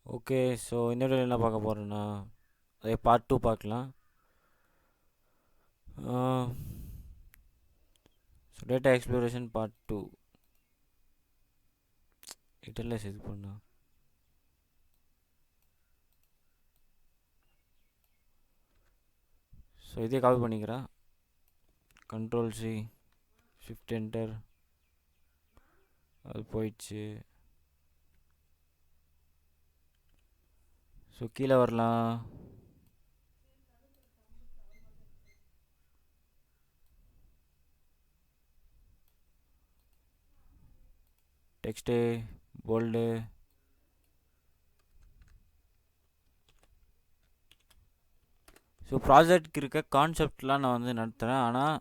Okay. So இந்த வீடியோவில் என்ன பார்க்க போகிறோன்னா அதே பார்ட் 2 பார்க்கலாம். ஸோ டேட்டா எக்ஸ்ப்ளோரேஷன் பார்ட் 2 இதெல்லாம் இது பண்ணா. ஸோ இதே காப்பி பண்ணிக்கிறேன். Ctrl+C Shift Enter. அது போயிடுச்சு. ஸோ கீழே வரலாம். Text bolt. ஸோ ப்ராஜெக்ட் இருக்க கான்செப்ட்லாம் நான் வந்து நடத்துகிறேன். ஆனால்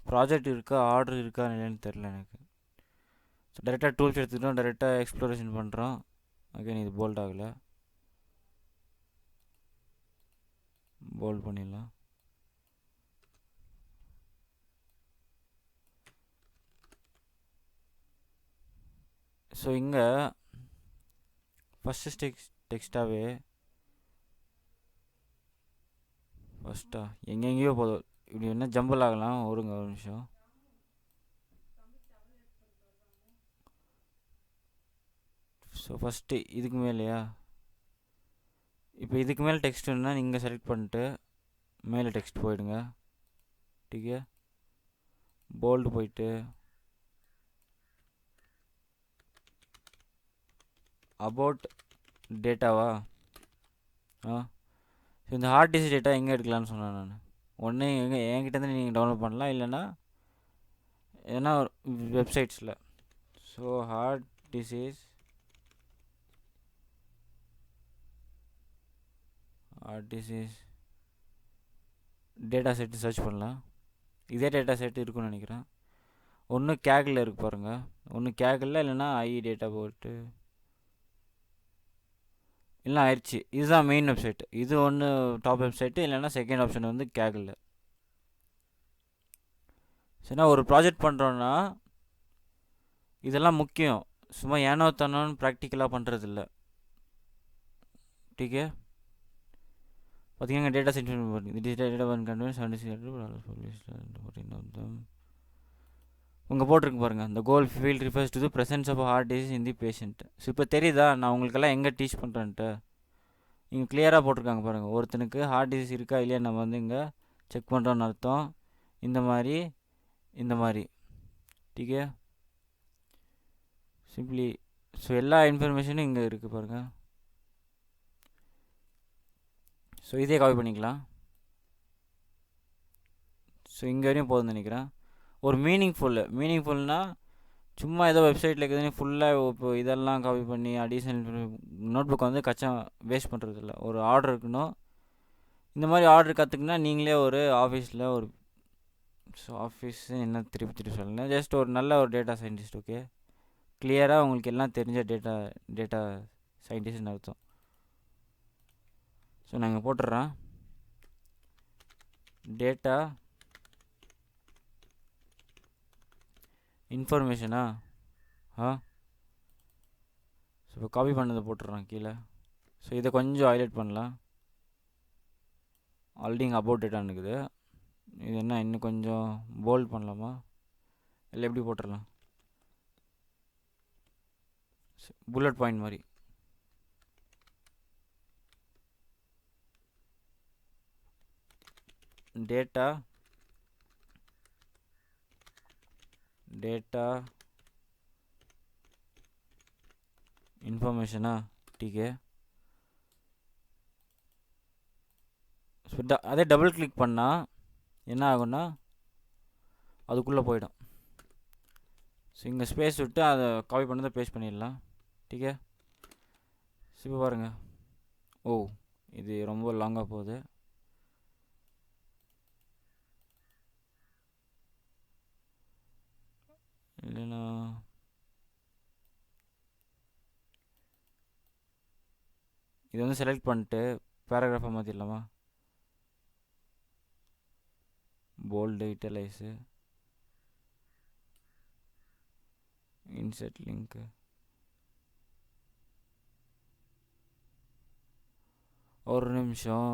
ப்ராஜெக்ட் இருக்கா ஆர்டர் இருக்கா இல்லைன்னு தெரில எனக்கு. ஸோ டேரெக்டாக டூல்ஸ் எடுத்துக்கிட்டோம், டேரெக்டாக எக்ஸ்ப்ளோரேஷன் பண்ணுறோம். அகைன் இது போல்ட் ஆகலை. போல்ட் பண்ணிடலாம். ஸோ இங்கே ஃபஸ்ட்டு டெக்ஸ்டாகவே ஃபஸ்ட்டா எங்கெங்கேயோ போதும். இப்படி என்ன ஜம்பிள் ஆகலாம். ஒரு நிமிஷம். ஸோ ஃபஸ்ட்டு இதுக்கு மேலேயா, இப்போ இதுக்கு மேலே டெக்ஸ்ட் வேணுன்னா நீங்கள் செலக்ட் பண்ணிட்டு மேலே டெக்ஸ்ட் போயிடுங்க. டீக்கே போல்டு போயிட்டு அபவுட் டேட்டாவா. இந்த ஹார்ட் டிஸ்க் டேட்டா எங்கே எடுக்கலான்னு சொன்னேன் நான். ஒன்று என்கிட்டேருந்து நீங்கள் டவுன்லோட் பண்ணலாம், இல்லைன்னா ஏன்னா வெப்சைட்ஸில். So heart disease data set search பண்ணலாம். இதே டேட்டா செட்டு இருக்குன்னு நினைக்கிறேன். ஒன்று கேகில் இருக்கு பாருங்கள். ஒன்று கேகில் இல்லைன்னா ஐ டேட்டா போட்டு இல்லை ஆயிடுச்சு. இதுதான் மெயின் வெப்சைட். இது ஒன்று டாப் வெப்சைட்டு, இல்லைன்னா செகண்ட் ஆப்ஷன் வந்து கேகில். சரிண்ணா, ஒரு ப்ராஜெக்ட் பண்ணுறோன்னா இதெல்லாம் முக்கியம். சும்மா ஏனோ தானோன்னு ப்ராக்டிக்கலாக பண்ணுறதில்ல. டீக்கே பார்த்தீங்கன்னா டேட்டா சென்ட் டேட்டா உங்கள் போட்டிருக்கு பாருங்கள். இந்த goal field refers to the presence of heart disease in the patient. So இப்போ தெரியுதா நான் உங்களுக்கெல்லாம் எங்கே டீச் பண்ணுறேன்ட்டு? இங்கே கிளியராக போட்டிருக்காங்க பாருங்கள். ஒருத்தனுக்கு ஹார்ட் டிசீஸ் இருக்கா இல்லையா நம்ம வந்து இங்கே செக் பண்ணுறோன்னு அர்த்தம். இந்த மாதிரி டீக்கே சிம்பிளி. ஸோ எல்லா இன்ஃபர்மேஷனும் இங்கே இருக்குது பாருங்கள். ஸோ இதே காப்பி பண்ணிக்கலாம். ஸோ இங்கே வரையும் போதும்னு நினைக்கிறேன். ஒரு மீனிங்ஃபுல்னால் சும்மா ஏதோ வெப்சைட்டில் இருக்குதுன்னு ஃபுல்லாக இப்போ இதெல்லாம் காப்பி பண்ணி அடிஷனல் நோட் புக்கை வந்து வேஸ்ட் பண்ணுறது இல்லை. ஒரு ஆர்டர் இருக்கணும். இந்த மாதிரி ஆர்டர் கற்றுக்குன்னா நீங்களே ஒரு ஆஃபீஸில் ஒரு ஆஃபீஸ் என்ன திருப்பி சொல்லணும். ஜஸ்ட் ஒரு நல்ல ஒரு டேட்டா சயின்டிஸ்ட். ஓகே, கிளியராக உங்களுக்கு எல்லாம் தெரிஞ்ச டேட்டா சயின்டிஸ்ட்னு அர்த்தம். ஸோ நான் இங்கே போட்டுடுறேன். டேட்டா இன்ஃபர்மேஷனா. ஸோ இப்போ காப்பி பண்ணதை போட்டுடுறேன் கீழே. ஸோ இதை கொஞ்சம் ஹைலைட் பண்ணலாம். ஆல்ரெடி இங்கே அபவுட் டேட்டான்னு இருக்குது. இது என்ன இன்னும் கொஞ்சம் போல்ட் பண்ணலாமா, இல்லை எப்படி போட்டுடலாம்? புல்லட் பாயிண்ட் மாதிரி. டேட்டா இன்ஃபர்மேஷனா. டீக்கே அதே டபுள் கிளிக் பண்ணால் என்ன ஆகும்னா அதுக்குள்ளே போயிடும். ஸோ இங்கே ஸ்பேஸ் விட்டு அதை காப்பி பண்ணதை பேஸ்ட் பண்ணிடலாம். டீக்கே இப்போ பாருங்கள். ஓ, இது ரொம்ப லாங்காக போகுது. இல்லைன்னா இது வந்து செலக்ட் பண்ணிட்டு பேராகிராஃபை மாற்றிடலாமா? Bold italics insert link. ஒரு நிமிஷம்.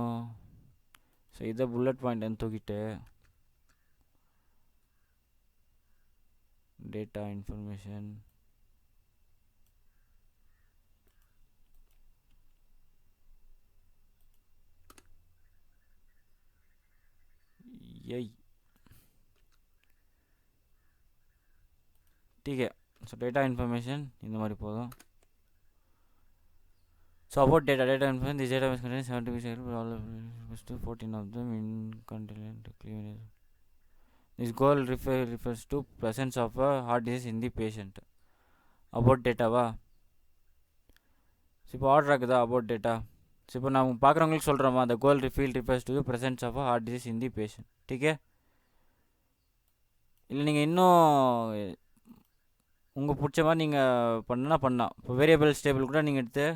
ஸோ இதை புல்லட் பாயிண்ட் தூக்கிட்டு டேட்டா இன்ஃபர்மேஷன் ஏய் ठीक है. ஸோ டேட்டா இன்ஃபர்மேஷன் இந்த மாதிரி போதும். So about data information this data contain 70% 14 of them incontinent clearance. This goal refers to presence of a heart disease in the patient. About டேட்டாவா? So இப்போ order ஆகுதா about data? So இப்போ நான் பார்க்குறவங்களுக்கு சொல்கிறோமா, the goal refers to the presence of a heart disease in the patient. ठीक है. இல்லை நீங்கள் இன்னும் உங்கள் பிடிச்ச மாதிரி நீங்கள் பண்ணலாம். இப்போ வேரியபிள் ஸ்டேபிள் கூட நீங்கள் எடுத்து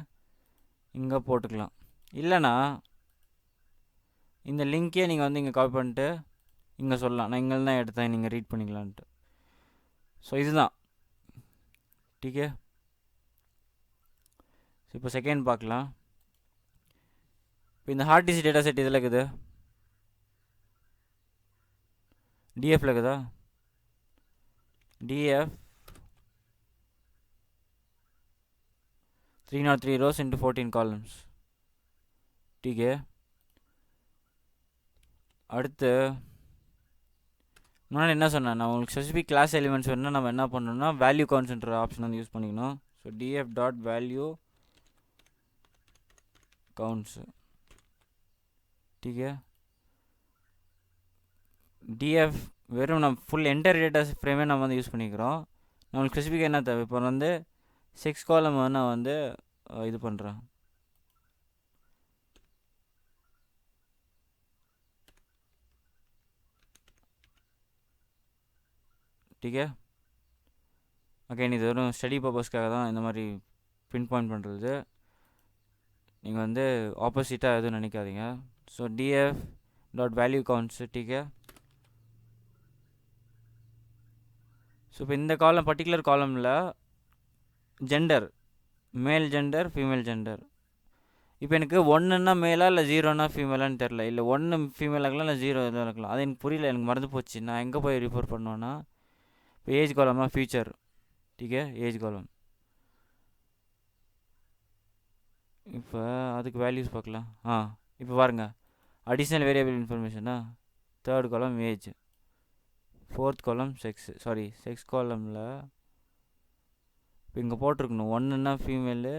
இங்கே போட்டுக்கலாம். இல்லைனா இந்த லிங்க்கே நீங்கள் வந்து இங்கே காப்பி பண்ணிட்டு இங்கே சொல்லலாம், நான் இங்கே தான் எடுத்தேன், நீங்கள் ரீட் பண்ணிக்கலான்ட்டு. ஸோ இதுதான். டீக்கே. ஸோ இப்போ செகண்ட் பார்க்கலாம். இப்போ இந்த ஹார்ட் டிசி டேட்டா செட் இதில் இருக்குது, டிஎஃப்ல இருக்குதா? Df 303 rows into 14 columns. ठीक है. அடுத்து முன்னாடி என்ன சொன்னேன், நான் உங்களுக்கு ஸ்பெசிஃபிக் கிளாஸ் எலிமெண்ட்ஸ் வேணும்னா நம்ம என்ன பண்ணணும்னா வேல்யூ கவுண்ட்ஸ்ன்ற ஆப்ஷன் வந்து யூஸ் பண்ணிக்கணும். So df dot value counts. ठीक है. df வெறும் நம்ம ஃபுல் என்டையர் டேட்டா ஃப்ரேமே நம்ம வந்து யூஸ் பண்ணிக்கிறோம். நம்மளுக்கு ஸ்பெசிஃபிக்காக என்ன தேவை, இப்போ வந்து 6 காலம் நான் வந்து இது பண்ணுறேன். ठीक है. அகைன் இது வெறும் ஸ்டடி பர்பஸ்க்காக தான் இந்த மாதிரி பின் பாயிண்ட் பண்ணுறது. நீங்கள் வந்து ஆப்போசிட்டாக எதுவும் நினைக்காதீங்க. So df dot value counts. ठीक है. ஸோ இப்போ இந்த காலம் பர்டிகுலர் காலமில் gender male gender female gender. இப்போ எனக்கு 1ன்னா மேலா இல்லை 0ன்னா ஃபீமேலான்னு தெரில, இல்லை 1 ஃபீமேலாக இருக்கலாம் இல்லை 0 இதில் இருக்கலாம், அது எனக்கு புரியல, எனக்கு மறந்து போச்சு. நான் எங்கே போய் ரிஃபர் பண்ணுவேன்னா இப்போ ஏஜ் காலமாக ஃபியூச்சர். ठीक है. ஏஜ் காலம். இப்போ அதுக்கு வேல்யூஸ் பார்க்கலாம். இப்போ பாருங்கள், அடிஷ்னல் வேரியபிள் இன்ஃபர்மேஷனா third column age, fourth column sex காலமில் இப்போ இங்கே போட்டிருக்கணும் 1ன்னா ஃபீமேலு.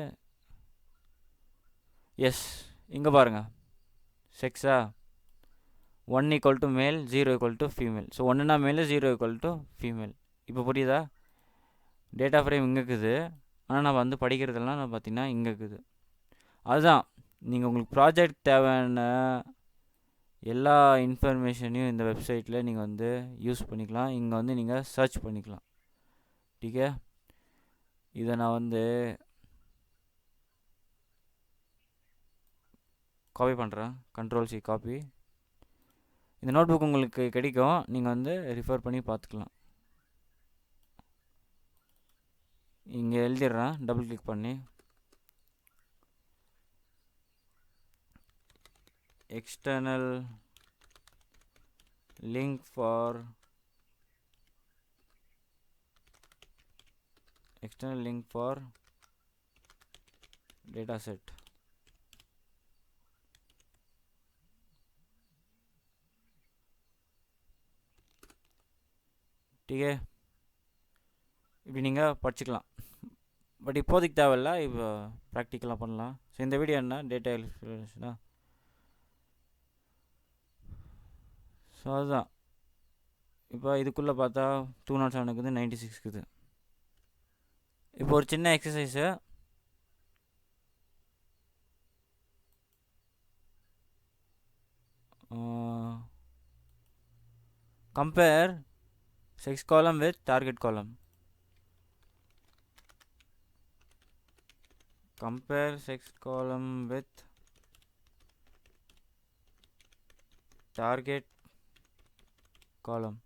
எஸ், இங்கே பாருங்கள் செக்ஸா 1 equal to male, 0 equal to female. So 1ன்னா மேல், 0 ஈக்குவல் டு ஃபீமேல். இப்போ புரியுதா? டேட்டா ஃப்ரேம் இங்கே இருக்குது, ஆனால் நான் வந்து படிக்கிறதெல்லாம் நான் பார்த்தீங்கன்னா இங்கே இருக்குது. அதுதான் நீங்கள் உங்களுக்கு ப்ராஜெக்ட் தேவையான எல்லா இன்ஃபர்மேஷனையும் இந்த வெப்சைட்டில் நீங்கள் வந்து யூஸ் பண்ணிக்கலாம். இங்கே வந்து நீங்கள் சர்ச் பண்ணிக்கலாம். ठीक है. இதை நான் வந்து காப்பி பண்ணுறேன், Ctrl+C காப்பி. இந்த நோட் புக் உங்களுக்கு கிடைக்கும், நீங்கள் வந்து ரிஃபர் பண்ணி பார்த்துக்கலாம். இங்கே எழுதிடுறேன், டபுள் கிளிக் பண்ணி external link for data set. ठीक है. இப்படி நீங்கள் படிச்சுக்கலாம். பட் இப்போதைக்கு தேவையில்ல, இப்போ ப்ராக்டிக்கலாக பண்ணலாம். ஸோ இந்த வீடியோ என்ன டேட்டா எக்ஸ்பிளனேஷனா. ஸோ அதுதான். இப்போ இதுக்குள்ளே பார்த்தா 207 இருக்குது, 96 இருக்குது. இப்போ ஒரு சின்ன எக்ஸசைஸு. கம்பேர் செக்ஸ் காலம் வித் டார்கெட் காலம். Compare sex column with target column.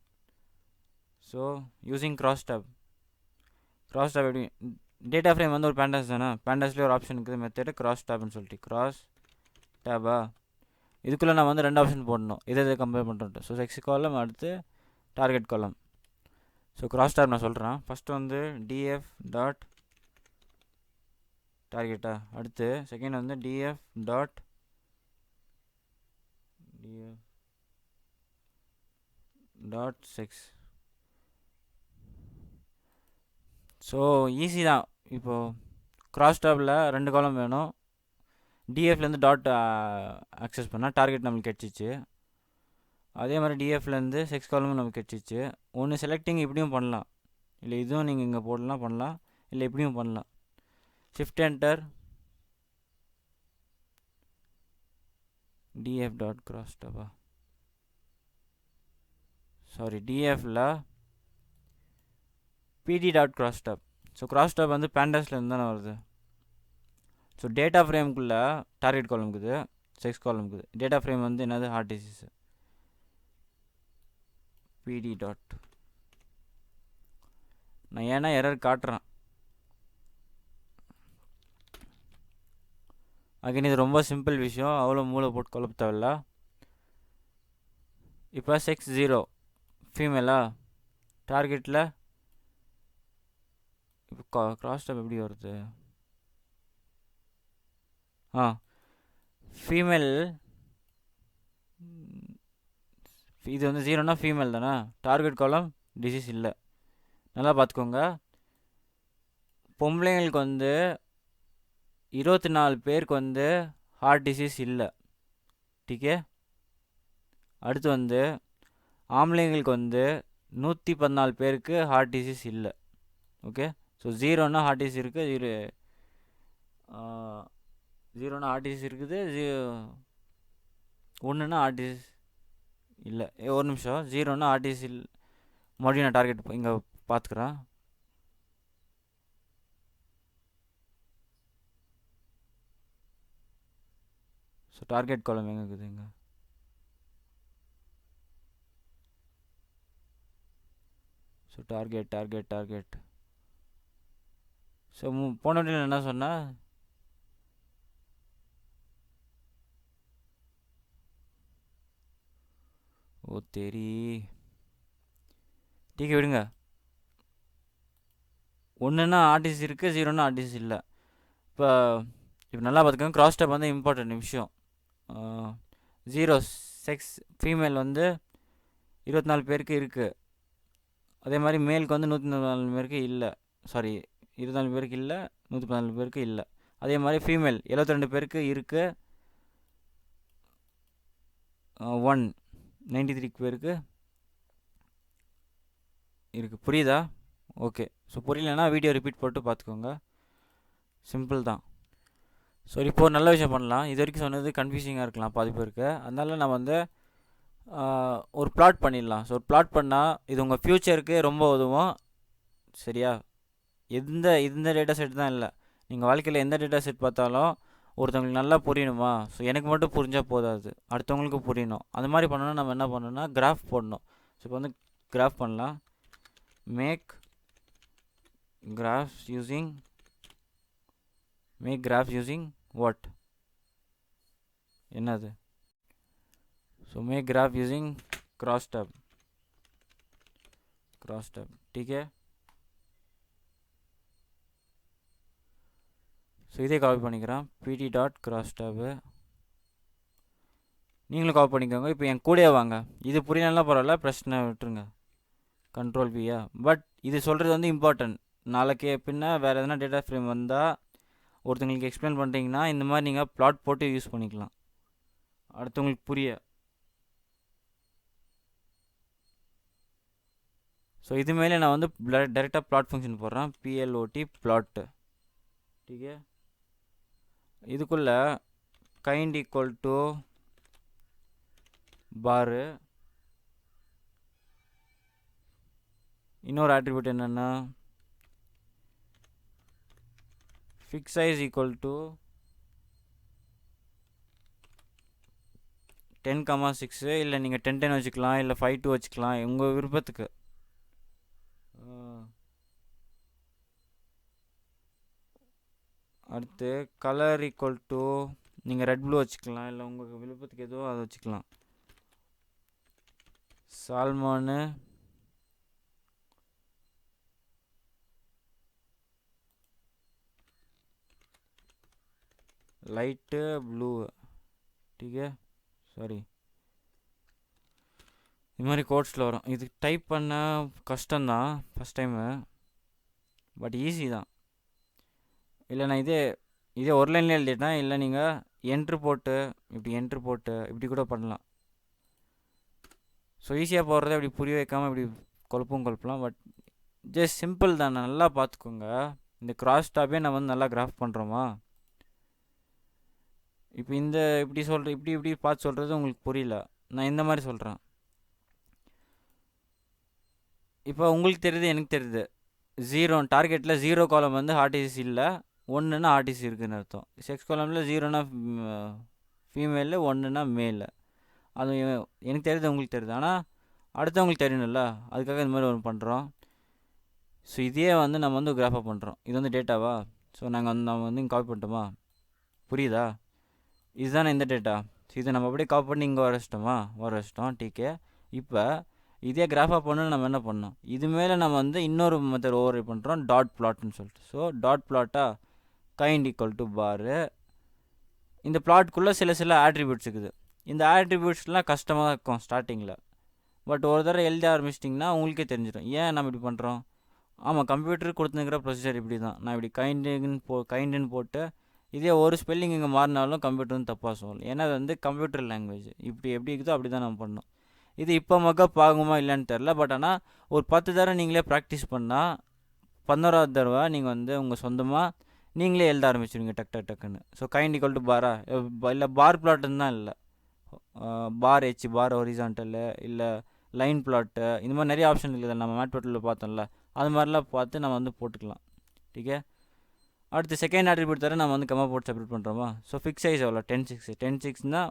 So using crosstab எப்படி டேட்டா ஃப்ரேம் வந்து ஒரு பேண்டாஸ் தானே, பேண்டாஸ்லேயே ஒரு ஆப்ஷன் இருக்குது மெத்தட் crosstab சொல்லிட்டு crosstab. டேபா இதுக்குள்ளே நான் வந்து 2 ஆப்ஷன் போடணும், இதை கம்பேர் பண்ணுறேன். ஸோ செக்ஸ் காலம் அடுத்து டார்கெட் காலம். ஸோ கிராஸ் டேப் நான் சொல்கிறேன். ஃபஸ்ட்டு வந்து டிஎஃப் டாட் டார்கெட்டா, அடுத்து செகண்ட் வந்து df dot sex. So easy தான். இப்போது கிராஸ் டேப்பில் 2 காலம் வேணும். டிஎஃப்லேருந்து டாட் அக்சஸ் பண்ணால் டார்கெட் நம்மளுக்கு கிடச்சிச்சு. அதே மாதிரி டிஎஃப்லேருந்து செக்ஸ் காலமும் நமக்கு கிடச்சிச்சு. ஒன்று செலக்டிங் இப்படியும் பண்ணலாம், இல்லை இதுவும் நீங்கள் இங்கே போடலாம் பண்ணலாம், இல்லை இப்படியும் பண்ணலாம். Shift enter DF dot cross டேப்பா, சாரி டிஎஃப்பில் PD dot cross tab. So cross tab வந்து பேண்டஸ்லேருந்து தானே வருது. ஸோ டேட்டா ஃப்ரேமுக்குள்ளே டார்கெட் காலம் இருக்குது, செக்ஸ் காலம் இருக்குது. டேட்டா ஃப்ரேம் வந்து என்னது ஹார்ட் டிசீஸ். பிடி டாட், நான் ஏன்னா எரர் காட்டுறேன். அகைன் இது ரொம்ப சிம்பிள் விஷயம், அவ்வளோ மூளை போட்டு குழப்ப தேவையில்ல. இப்போ செக்ஸ் 0 ஃபீமேலா, டார்கெட்டில் இப்போ கிராஸ் டேப் எப்படி வருது? ஃபீமேல், இது வந்து 0னா ஃபீமேல் தானே, டார்கெட் காலம் டிசீஸ் இல்லை. நல்லா பார்த்துக்கோங்க, பொம்பளைங்களுக்கு வந்து 24 பேருக்கு வந்து ஹார்ட் டிசீஸ் இல்லை. டீக்கே. அடுத்து வந்து ஆம்பளைங்களுக்கு வந்து 114 பேருக்கு ஹார்ட் டிசீஸ் இல்லை. ஓகே. ஸோ 0னா ஹார்ட் டிசீஸ் இருக்குது, 0னா ஹார்ட் டிசீஸ் இருக்குது, 1னா ஹார்ட் டிசீஸ் இல்லை. ஒரு நிமிஷம், 0னா ஹார்ட் டிசீஸ் இல்லை. மறுபடியும் நான் டார்கெட் இங்கே பார்த்துக்குறேன். ஸோ டார்கெட் காலம் எங்கே இருக்குதுங்க? So target. ஸோ போன வீடியோவில் என்ன சொன்னால், ஓ தெரி டீக்கே விடுங்க. 1னா ஆர்டிஸ்ட் இருக்குது, 0னா ஆர்டிஸ்ட் இல்லை. இப்போ நல்லா பார்த்துக்கோங்க, கிராஸ் டேப் வந்து இம்பார்ட்டன்ட் விஷயம். 0 செக்ஸ் ஃபீமேல் வந்து 24 பேருக்கு இருக்குது. அதே மாதிரி மேலுக்கு வந்து 114 பேருக்கு இல்லை, சாரி 24 பேருக்கு இல்லை, 114 பேருக்கு இல்லை. அதே மாதிரி ஃபீமேல் 72 பேருக்கு இருக்குது, 193 பேருக்கு இருக்குது. புரியுதா? ஓகே. ஸோ புரியலன்னா வீடியோ ரிப்பீட் போட்டு பார்த்துக்கோங்க, சிம்பிள் தான். ஸோ இப்போ ஒரு நல்ல விஷயம் பண்ணலாம். இது வரைக்கும் சொன்னது கன்ஃபியூசிங்காக இருக்கலாம் பாதி பேருக்கு, அதனால நான் வந்து ஒரு பிளாட் பண்ணிடலாம். ஸோ ஒரு பிளாட் பண்ணால் இது உங்கள் ஃப்யூச்சருக்கு ரொம்ப உதவும். சரியா? இந்த டேட்டா செட் தான் இல்லை, நீங்கள் வாழ்க்கையில் எந்த டேட்டா செட் பார்த்தாலும் ஒருத்தவங்களுக்கு நல்லா புரியணுமா? ஸோ எனக்கு மட்டும் புரிஞ்சால் போதாது, அடுத்தவங்களுக்கு புரியணும். அந்த மாதிரி பண்ணணும்னா நம்ம என்ன பண்ணணும்னா கிராஃப் போடணும். ஸோ இப்போ வந்து கிராஃப் பண்ணலாம். மேக் கிராஃப்ஸ் யூஸிங் வாட், என்னது? So make graph using cross tab. டீக்கே. ஸோ இதே காப்பி பண்ணிக்கிறேன், பிடி டாட் கிராஸ் டேபு. நீங்களும் காப்பி பண்ணிக்கோங்க. இப்போ என் கூடயே வாங்க. இது புரியலாம் பரவாயில்ல, பிரச்சனை விட்டுருங்க, கண்ட்ரோல் பியா. பட் இது சொல்கிறது வந்து இம்பார்ட்டன்ட். நாளைக்கு பின்ன வேறு எதனா டேட்டா ஃப்ரேம் வந்தால் ஒருத்தங்களுக்கு எக்ஸ்பிளைன் பண்ணுறீங்கன்னா இந்த மாதிரி நீங்கள் பிளாட் போட்டு யூஸ் பண்ணிக்கலாம் அடுத்தவங்களுக்கு புரிய. ஸோ இது மேலே நான் வந்து டைரெக்டாக பிளாட் ஃபங்க்ஷன் போடுறேன், பிஎல்ஓடி பிளாட்டு. டீக்கே. இதுக்குள்ளே கைண்ட் ஈக்குவல் டு பாரு. இன்னொரு ஆட்ரிபியூட் என்னென்னா ஃபிக்ஸ் சைஸ் ஈக்குவல் டு 10,6, இல்லை நீங்கள் 10 வச்சுக்கலாம், இல்லை 5 வச்சுக்கலாம், உங்கள் விருப்பத்துக்கு. அடுத்து கலர் ஈக்குவல் டு நீங்கள் ரெட் ப்ளூ வச்சுக்கலாம், இல்லை உங்களுக்கு விருப்பத்துக்கு எதுவோ அதை வச்சுக்கலாம். சால்மானு லைட்டு ப்ளூ, டீக்கே சாரி, இது மாதிரி கோட்ஸில் வரும். இது டைப் பண்ண கஷ்டம்தான் ஃபஸ்ட் டைமு, பட் ஈஸி தான். இல்லை நான் இதே ஒரு லைன்லேயே எழுதிட்டேன். இல்லை நீங்கள் என்ட்ரு போட்டு இப்படி கூட பண்ணலாம். ஸோ ஈஸியாக போடுறத இப்படி புரிய வைக்காமல் இப்படி குழப்பலாம். பட் ஜஸ்ட் சிம்பிள் தான், நல்லா பார்த்துக்கோங்க. இந்த கிராஸ் டாப்பே நம்ம வந்து நல்லா கிராஃப் பண்ணுறோமா. இப்போ இப்படி பார்த்து சொல்கிறது உங்களுக்கு புரியல, நான் இந்த மாதிரி சொல்கிறேன். இப்போ உங்களுக்கு தெரியுது, எனக்கு தெரியுது. டார்கெட்டில் 0 காலம் வந்து ஆர்டிசி இல்லை, 1ன்னா ஆர்டிசி இருக்குதுன்னு அர்த்தம். செக்ஸ் காலமில் 0னா ஃபீமேலு, 1ன்னா மேலு. அது எனக்கு தெரியுது, உங்களுக்கு தெரியுது. ஆனால் அடுத்தவங்களுக்கு தெரியணும்ல, அதுக்காக இந்த மாதிரி ஒன்று பண்ணுறோம். ஸோ இதே வந்து நம்ம வந்து கிராஃபாக பண்ணுறோம். இது வந்து டேட்டாவா. ஸோ நம்ம வந்து இங்கே காப்பி பண்ணிட்டோமா, புரியுதா? இதுதானே இந்த டேட்டா. ஸோ இதை நம்ம அப்படியே காப்பி பண்ணி இங்கே வர வச்சிட்டோம். டீக்கே. இப்போ இதே கிராஃபாக பண்ணணும்னு நம்ம என்ன பண்ணோம், இது மேலே நம்ம வந்து இன்னொரு மெத்தட் ஓவர் பண்ணுறோம், டாட் பிளாட்னு சொல்லிட்டு. ஸோ டாட் பிளாட்டா கைண்ட் ஈக்குவல் டு பாரு. இந்த பிளாட்குள்ளே சில ஆட்ரிபியூட்ஸ் இருக்குது. இந்த ஆட்ரிபியூட்ஸ்லாம் கஷ்டமாக தான் இருக்கும் ஸ்டார்டிங்கில். பட் ஒரு தடவை எழுத ஆரம்பிச்சிட்டிங்கன்னா உங்களுக்கே தெரிஞ்சிடும் ஏன் நம்ம இப்படி பண்ணுறோம். ஆமாம், கம்ப்யூட்டருக்கு கொடுத்துருக்கிற ப்ரொசீஜர் இப்படி தான். நான் இப்படி கைண்டுன்னு போட்டு இதே ஒரு ஸ்பெல்லிங் இங்கே மாறினாலும் கம்ப்யூட்டர் வந்து தப்பாக சொல்லணும். ஏன்னா அது வந்து கம்ப்யூட்டர் லாங்குவேஜ். இப்படி எப்படி இருக்குதோ அப்படி தான் நம்ம பண்ணணும். இது இப்போ மக்கப் ஆகுமா இல்லைன்னு தெரில. பட் ஆனால் ஒரு 10 தடவை நீங்களே ப்ராக்டிஸ் பண்ணால் 11வது தடவை நீங்கள் வந்து உங்கள் சொந்தமாக நீங்களே எழுத ஆரம்பிச்சிடுங்க டக்குன்னு. ஸோ கைண்ட் ஈக்குவல் டு பாரா, இல்லை பார் பிளாட்டுன்னு தான் இல்லை, பார் ஹெச், பார் ஹொரிசான்டலு, இல்லை லைன் பிளாட்டு, இந்த மாதிரி நிறைய ஆப்ஷன் இருக்குது. நம்ம மேட்பிளாட்டில் பார்த்தோம்ல, அது மாதிரிலாம் பார்த்து நம்ம வந்து போட்டுக்கலாம். டீக்கே. அடுத்து செகண்ட் ஆட்ரிபியூட் தர நம்ம வந்து கம்மா போட்டு செப்பரேட் பண்ணுறோமா. ஸோ ஃபிக்ஸ் சைஸ் எவ்வளோ, 10:6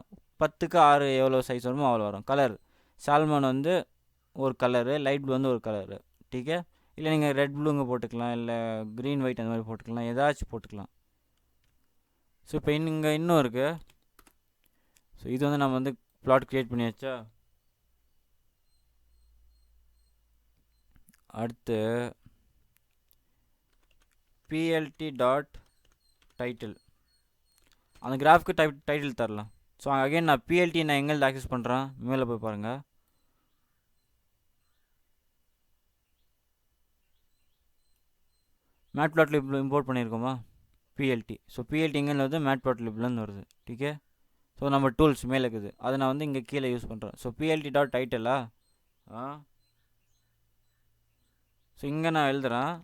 10க்கு 6 எவ்வளோ சைஸ் வருமோ அவ்வளோ வரும். கலர் சால்மன் வந்து ஒரு கலரு, லைட் ப்ளூ வந்து ஒரு கலரு. டீக்கே. இல்லை நீங்கள் ரெட் ப்ளூங்க போட்டுக்கலாம், இல்லை க்ரீன் ஒயிட் அந்த மாதிரி போட்டுக்கலாம், ஏதாச்சும் போட்டுக்கலாம். ஸோ இப்போ இங்கே இன்னும் இருக்குது. ஸோ இது வந்து நம்ம வந்து பிளாட் க்ரியேட் பண்ணியாச்சா. அடுத்து பிஎல்டி டாட் டைட்டில், அந்த கிராஃப்க்கு டைட்டில் தரலாம். ஸோ அகைன் நான் பிஎல்டி நான் எங்கே ஆக்சஸ் பண்ணுறேன், மேலே போய் பாருங்கள். மேட்பிளாட்லிப் இம்போர்ட் பண்ணியிருக்கோமா பிஎல்டி. ஸோ பிஎல்டி எங்கே வருது, மேட்பிளாட்லிப்லேருந்து வருது. டீக்கே. ஸோ நம்ம டூல்ஸ் மேலே இருக்குது, அதை நான் வந்து இங்கே கீழே யூஸ் பண்ணுறேன். ஸோ பிஎல்டி டாட் டைட்டிலா. ஸோ இங்கே நான் எழுதுகிறேன்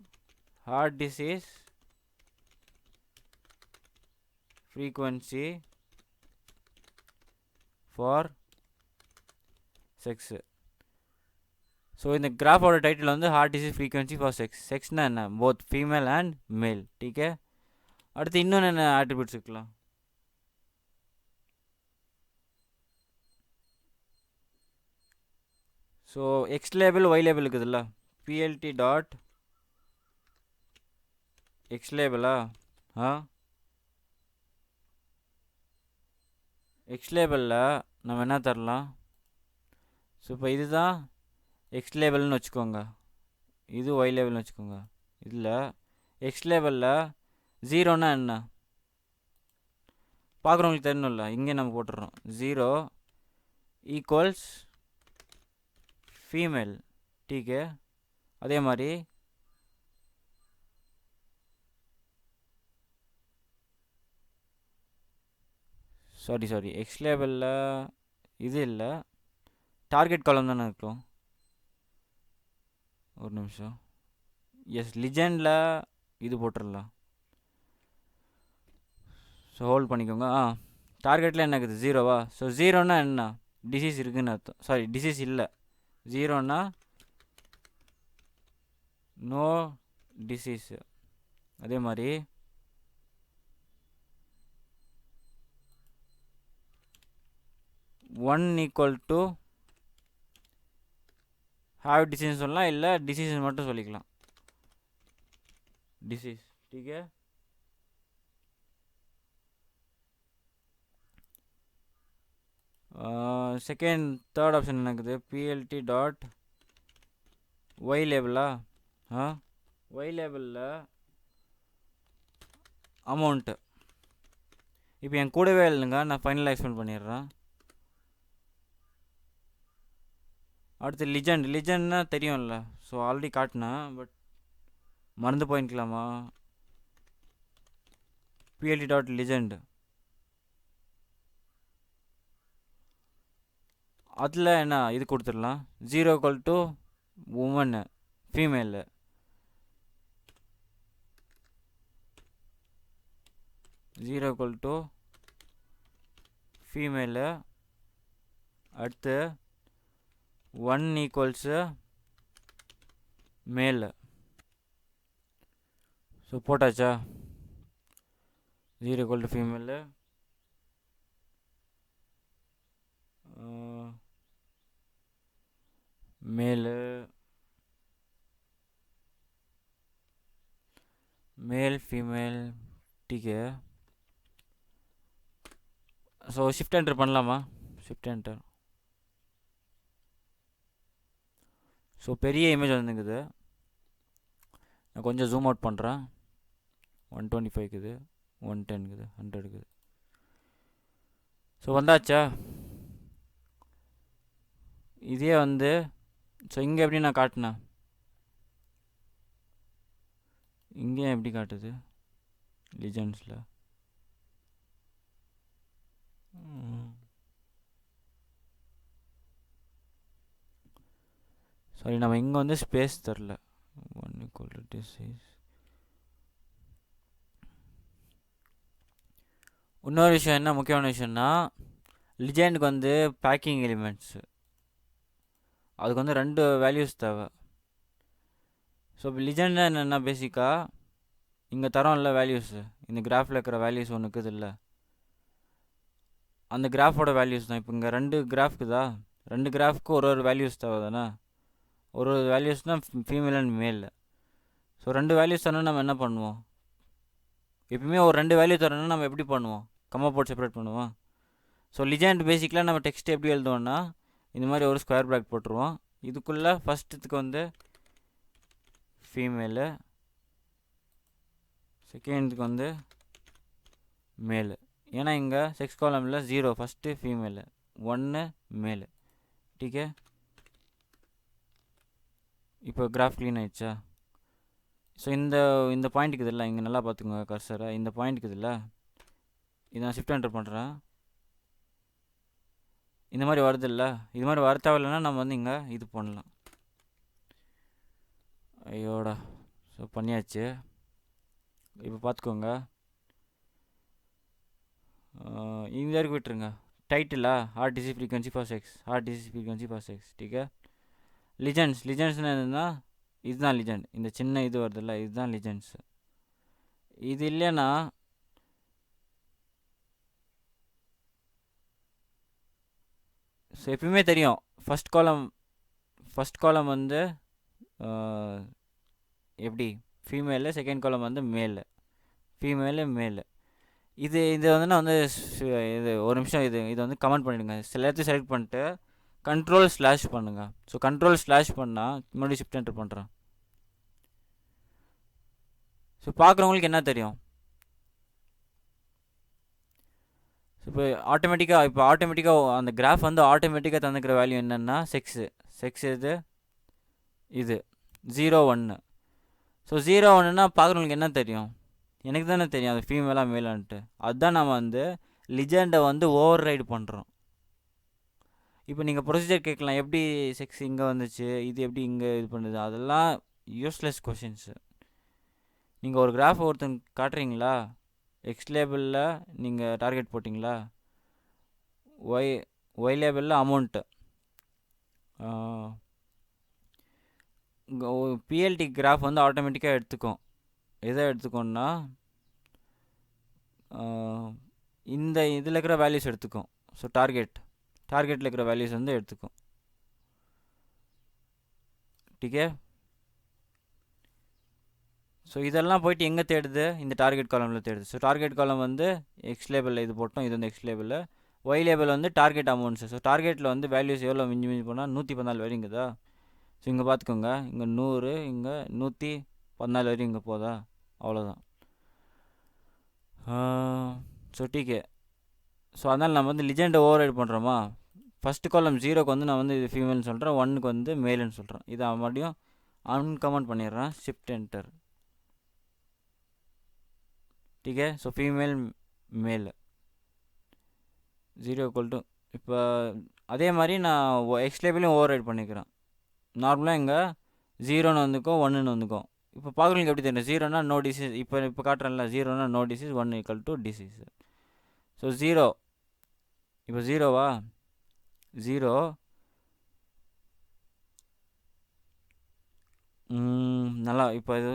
heart disease frequency for sex. So இந்த கிராஃபோட டைட்டில் வந்து ஹார்ட் டிசீஸ் ஃப்ரீக்வன்சி ஃபார் செக்ஸ்னா என்ன, போத் ஃபீமேல் அண்ட் மேல். டீக்கே. அடுத்து இன்னொன்று என்ன ஆட்ரிபியூட்ஸ் இருக்கலாம். So x label y label இருக்குதுல்ல, பிஎல்டி டாட் எக்ஸ் லேபிளா. எக்ஸ் லேபிளில் நம்ம என்ன தரலாம். ஸோ இப்போ இதுதான் எக்ஸ் லேபிள்னு வச்சுக்கோங்க, இது ஒய் லேபிள்னு வச்சுக்கோங்க. இதில் எக்ஸ் லேபிளில் 0ன்னா என்ன பார்க்குறவங்களுக்கு தெரியணும்ல, இங்கே நம்ம போட்டுடுறோம் 0 ஈக்குவல்ஸ் ஃபீமேல். டீக்கே. அதே மாதிரி சாரி எக்ஸ் லேபிளில் இது இல்லை, டார்கெட் காலம் தானே இருக்கும். ஒரு நிமிஷம். எஸ், லிஜெண்டில் இது போட்டுடலாம். ஸோ ஹோல்ட் பண்ணிக்கோங்க. டார்கெட்டில் என்ன இருக்குது, 0வா. ஸோ 0ன்னா என்ன, டிசீஸ் இருக்குதுன்னு அர்த்தம். சாரி, டிசீஸ் இல்லை. 0ன்னா நோ டிசீஸு. அதே மாதிரி 1 ஈக்குவல் டு ஹாவ் டிசீஸ் சொல்லலாம், இல்லை டிசீஸ் மட்டும் சொல்லிக்கலாம். டிசீஸ். டீக்கே. செகண்ட் தேர்ட் ஆப்ஷன் என்னக்குது பிஎல்டி டாட் ஒய் லேபிளா ஒய் லேபிளில் அமௌண்ட்டு இப்போ என் கூடவே இல்லைங்க, நான் ஃபைனலாக எக்ஸ்பிளைன் பண்ணிடுறேன். அடுத்து லிஜெண்ட்னா தெரியும்ல, ஸோ ஆல்ரெடி காட்டினேன், பட் மறந்து போயிக்கலாமா. பிஎல்டி டாட் லிஜெண்ட் அதில் என்ன இது கொடுத்துடலாம், 0 உமன் ஃபீமேலு, ஃபீமேலு. அடுத்து 1 மேல். ஸோ போட்டாச்சா, 0 ஃபீமேலு, மேலு, மேல் ஃபீமேல். டிகே. ஸோ ஷிஃப்ட் என்டர் பண்ணலாமா, ஷிஃப்ட் என்டர். ஸோ பெரிய இமேஜ் வந்துங்குது, நான் கொஞ்சம் ஜூம் அவுட் பண்ணுறேன். 125 இருக்குது, 110 இருக்குது, 100 இருக்குது. ஸோ வந்தாச்சா, இதே வந்து ஸோ இங்கே எப்படி நான் காட்டினேன், இங்கே எப்படி காட்டுது லிஜெண்ட்ஸில். சாரி, நம்ம இங்கே வந்து ஸ்பேஸ் தரல. 1 disease. இன்னொரு விஷயம் என்ன முக்கியமான விஷயம்னா, லிஜெண்டுக்கு வந்து பேக்கிங் எலிமெண்ட்ஸு, அதுக்கு வந்து 2 வேல்யூஸ் தேவை. ஸோ இப்போ லிஜெண்ட் என்னென்னா பேசிக்காக இங்கே தரோம்ல வேல்யூஸு, இந்த கிராஃபில் இருக்கிற வேல்யூஸ் ஒன்று இருக்குது இல்லை, அந்த கிராஃபோட வேல்யூஸ் தான். இப்போ இங்கே 2 கிராஃப்க்குதா, 2 கிராஃப்க்கு ஒரு வேல்யூஸ் தேவை தானே, ஒரு வேல்யூஸ்னால் ஃபீமேல் அண்ட் மேல். ஸோ 2 வேல்யூஸ் தரணும், நம்ம என்ன பண்ணுவோம், எப்பவுமே ஒரு 2 வேல்யூ தரணும்னா நம்ம எப்படி பண்ணுவோம், கம்மா போட்டு செப்பரேட் பண்ணுவோம். ஸோ லிஜெண்ட் பேசிக்கலாக நம்ம டெக்ஸ்ட் எப்படி எழுதுவோம்னா, இந்த மாதிரி ஒரு ஸ்கொயர் ப்ராக்கெட் போட்டுருவோம். இதுக்குள்ளே ஃபஸ்ட்டுக்கு வந்து ஃபீமேலு, செகண்டுக்கு வந்து மேலு. ஏன்னா இங்கே செக்ஸ் காலமில் 0 ஃபஸ்ட்டு ஃபீமேலு, 1 மேலு. டீக்கே. இப்போ கிராஃப் க்ளீன் ஆயிடுச்சா. ஸோ இந்த பாயிண்ட் இருக்குதுல்ல, இங்கே நல்லா பார்த்துக்கோங்க கர்சரை, இந்த பாயிண்ட் இருக்குதுல்ல, இதை நான் ஷிஃப்ட் என்டர் பண்ணுறேன். இந்த மாதிரி வருது இல்லை, இது மாதிரி வர தேவையில்லைன்னா நம்ம வந்து இங்கே இது பண்ணலாம். ஐயோடா. ஸோ பண்ணியாச்சு. இப்போ பார்த்துக்கோங்க, இந்த வரைக்கும் விட்டுருங்க. டைட்டிலா RTC frequency for sex, RTC frequency for sex. டீக்கே. லிஜெண்ட்ஸ்னால் என்னதுன்னா, இதுதான் லிஜெண்ட், இந்த சின்ன இது வருதுல்ல, இதுதான் லிஜெண்ட்ஸ். இது இல்லைன்னா ஸோ எப்பயுமே தெரியும், ஃபஸ்ட் காலம் வந்து எப்படி ஃபீமேலு, செகண்ட் காலம் வந்து மேலு, ஃபீமேலு மேலு. இது வந்து நான் வந்து இது ஒரு நிமிஷம் இது வந்து கமெண்ட் பண்ணிவிடுங்க. எல்லாத்தையும் செலக்ட் பண்ணிட்டு Ctrl/ பண்ணுங்கள். ஸோ Ctrl/ பண்ணால் மறுபடியும் ஷிஃப்ட் என்டர் பண்ணுறேன். ஸோ பார்க்குறவங்களுக்கு என்ன தெரியும், இப்போ ஆட்டோமேட்டிக்காக அந்த கிராஃப் வந்து ஆட்டோமேட்டிக்காக தந்துக்கிற வேல்யூ என்னென்னா செக்ஸ் இது 0 1. ஸோ 0 1ன்னா பார்க்குறவங்களுக்கு என்ன தெரியும், எனக்கு தானே தெரியும் அது ஃபீமேலாக மேலான்ட்டு. அதுதான் நம்ம வந்து லிஜெண்டை வந்து ஓவர் ரைடு பண்ணுறோம். இப்போ நீங்கள் ப்ரொசீஜர் கேட்கலாம், எப்படி செக்ஸ் இங்கே வந்துச்சு, இது எப்படி இங்கே இது பண்ணுது, அதெல்லாம் யூஸ்லெஸ் கொஷின்ஸு. நீங்கள் ஒரு கிராஃப் ஒருத்தன் காட்டுறீங்களா, எக்ஸ் லேபிளில் நீங்கள் டார்கெட் போட்டிங்களா, ஒய் லேபிளில் அமௌண்ட்டு, பிஎல்டி கிராஃப் வந்து ஆட்டோமேட்டிக்காக எடுத்துக்கும். எதை எடுத்துக்கோன்னா, இந்த இதில் இருக்கிற வேல்யூஸ் எடுத்துக்கும். ஸோ டார்கெட்டில் இருக்கிற வேல்யூஸ் வந்து எடுத்துக்கும். டீக்கே. ஸோ இதெல்லாம் போயிட்டு எங்கே தேடுது, இந்த டார்கெட் காலமில் தேடுது. ஸோ டார்கெட் காலம் வந்து எக்ஸ் லேபிளில் இது போட்டோம், இது வந்து எக்ஸ் லேபிளில், ஒய் லேபிள் வந்து டார்கெட் அமௌண்ட்ஸு. ஸோ டார்கெட்டில் வந்து வேல்யூஸ் எவ்வளோ மிஞ்சி மிஞ்சி போனால் 114 வரையும் இருக்குதா. ஸோ இங்கே பார்த்துக்கோங்க, இங்கே 100, இங்கே 114 வரையும் இங்கே போதா, அவ்வளோதான். So decay. ஸோ அதனால் நம்ம வந்து லிஜெண்டை ஓவர் ரைட் பண்ணுறோமா. ஃபஸ்ட்டு காலம் 0க்கு வந்து நான் வந்து இது ஃபீமேல்னு சொல்கிறேன், 1க்கு வந்து மேலுன்னு சொல்கிறேன். இதை மறுபடியும் அன்கமெண்ட் பண்ணிடுறேன், ஷிஃப்ட் என்டர். டிகே. ஸோ ஃபீமேல் மேல் 0 = இப்போ அதே மாதிரி நான் எக்ஸ் லேபிளையும் ஓவர் ரைட் பண்ணிக்கிறேன். நார்மலாக இங்கே 0ன்னு வந்துக்கும், 1ன்னு வந்துக்கும். இப்போ பார்க்குறவங்களுக்கு எப்படி தெரியும், 0னா நோ டிசீஸ். இப்போ காட்டுறேன்ல, 0னா நோ டிசீஸ், 1 = டிசீஸ். ஸோ 0 இப்போ 0வா, 0 நல்லா. இப்போ இது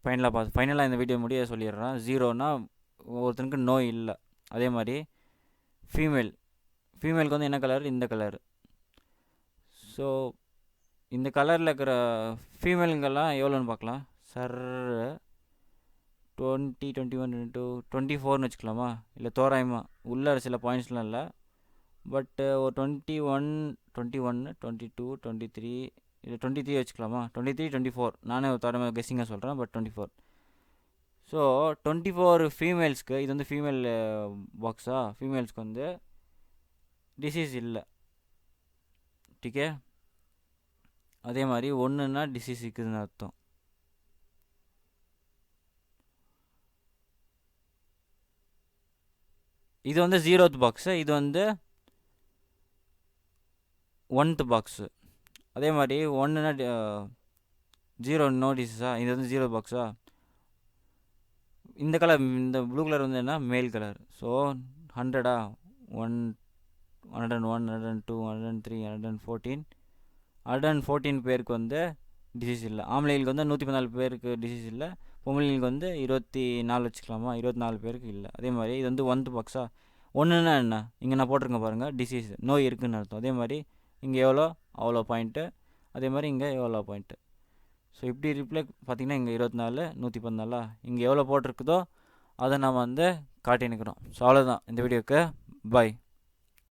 ஃபைனலாக இந்த வீடியோ முடிய சொல்லிடுறேன். 0னா ஒருத்தனுக்கு நோய் இல்லை. அதே மாதிரி ஃபீமேலுக்கு வந்து என்ன கலர், இந்த கலர். ஸோ இந்த கலரில் இருக்கிற ஃபீமேலுங்கெல்லாம் எவ்வளோன்னு பார்க்கலாம். சார் 20, 21, 24ன்னு வச்சுக்கலாமா, இல்லை தோராயமாக உள்ள சில பாயிண்ட்ஸ்லாம் இல்லை. பட்டு ஒரு 21, 22, 23, இல்லை 23 வச்சுக்கலாமா, 23, 24. நானே ஒரு தோராயமாக கெஸ்ஸிங்காக சொல்கிறேன், பட் 24. ஸோ 24 ஃபீமேல்ஸ்க்கு இது வந்து ஃபீமேல் பாக்ஸா, ஃபீமேல்ஸ்க்கு வந்து டிசீஸ் இல்லை. டிகே. அதே மாதிரி 1ன்னா டிசீஸ் இருக்குதுன்னு அர்த்தம். இது வந்து 0th பாக்ஸு, இது வந்து 1th பாக்ஸு. அதே மாதிரி 1ன்னா 0 நோ டிசீஸா, இது வந்து 0 பாக்ஸா. இந்த கலர், இந்த ப்ளூ கலர் வந்து என்ன, மேல் கலர். ஸோ 100ஆ, 1, 101, 102, 103, 114, 114 பேருக்கு வந்து டிசீஸ் இல்லை. ஆம்பளைங்களுக்கு வந்து 114 பேருக்கு டிசீஸ் இல்லை. பொம்பளைங்களுக்கு வந்து 24 வச்சுக்கலாமா, 24 பேருக்கு இல்லை. அதே மாதிரி இது வந்து 1th பாக்ஸா. 1ன்னா என்ன, இங்கே நான் போட்டிருக்கேன் பாருங்கள், டிசீஸ், நோய் இருக்குதுன்னு அர்த்தம். அதே மாதிரி இங்கே எவ்வளோ, அவ்வளோ பாயிண்ட்டு. அதே மாதிரி இங்கே எவ்வளோ பாயிண்ட்டு. ஸோ இப்படி ரிப்ளை பார்த்திங்கன்னா இங்கே 24, 114. இங்கே எவ்வளோ போட்டிருக்குதோ அதை நம்ம வந்து காட்டினுக்கிறோம். ஸோ அவ்வளோதான் இந்த வீடியோக்கு. பாய்.